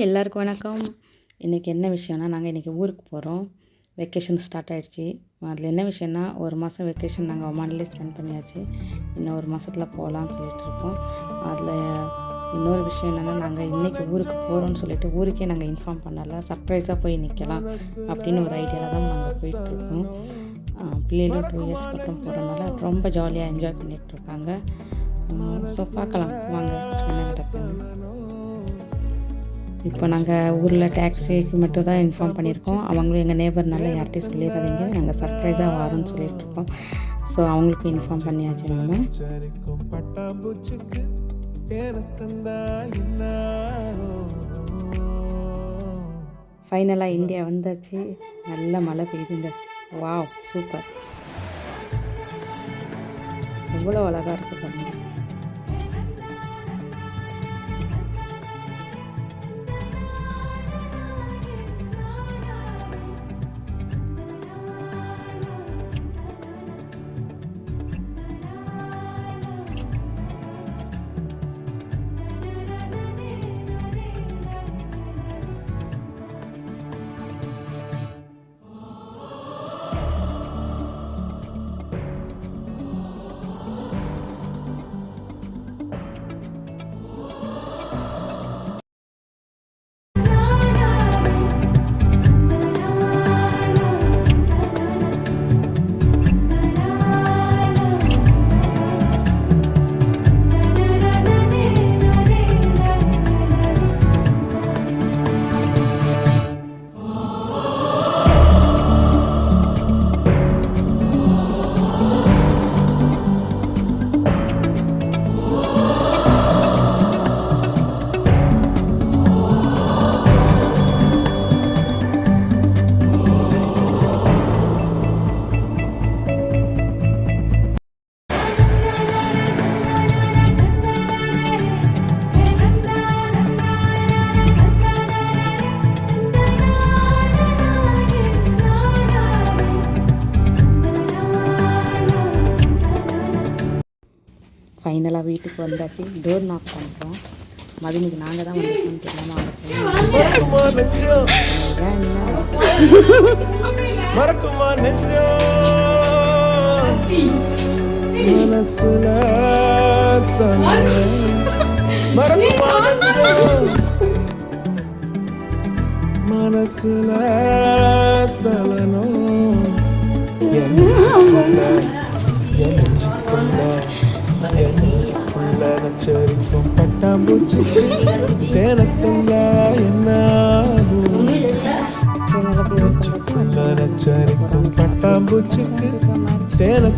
எல்லாருக்கும் வணக்கம். இன்றைக்கி என்ன விஷயம்னா, நாங்கள் இன்றைக்கி ஊருக்கு போகிறோம். வெக்கேஷன் ஸ்டார்ட் ஆகிடுச்சி. அதில் என்ன விஷயம்னா, ஒரு மாதம் வெக்கேஷன் நாங்கள் ஒமான்லேயே ஸ்பெண்ட் பண்ணியாச்சு. இன்னும் ஒரு மாதத்தில் போகலான்னு சொல்லிட்டு இருக்கோம். அதில் இன்னொரு விஷயம் என்னென்னா, நாங்கள் இன்றைக்கி ஊருக்கு போகிறோன்னு சொல்லிட்டு ஊருக்கே நாங்கள் இன்ஃபார்ம் பண்ணலை. சர்ப்ரைஸாக போய் நிற்கலாம் அப்படின்னு ஒரு ஐடியாவில் தான் நாங்கள் போயிட்டுருக்கோம். பிள்ளைகளும் 2 இயர்ஸ்க்கு அப்புறம் போகிறனால ரொம்ப ஜாலியாக என்ஜாய் பண்ணிகிட்ருக்காங்க. ஸோ பார்க்கலாம் வாங்க என்ன நடக்குதுன்னு. இப்போ நாங்கள் ஊரில் டாக்ஸிக்கு மட்டும் தான் இன்ஃபார்ம் பண்ணியிருக்கோம். அவங்களும் எங்கள் நேபர்னால யார்கிட்டையும் சொல்லிடாதீங்க, நாங்கள் சர்ப்ரைஸாக வரோன்னு சொல்லிகிட்ருக்கோம். ஸோ அவங்களுக்கு இன்ஃபார்ம் பண்ணியாச்சு. நம்ம ஃபைனலாக இந்தியா வந்தாச்சு. நல்ல மழை பெய்யுதுங்க. Wow, super. எவ்வளோ அழகாக இருக்குது பாருங்க. ஃபைனலாக வீட்டுக்கு வந்தாச்சு. டோர் நாக் பண்ணுறோம். மதினிக்கு நாங்கள் தான் வந்துருக்கோம்னு தெரியாமல் மனசுல சலனோ நச்சரிக்கும் பட்டாம்பூச்சிக்கு தேனத்தந்தா என்ன நச்சரிக்கும் பட்டாம்பூச்சிக்கு தேன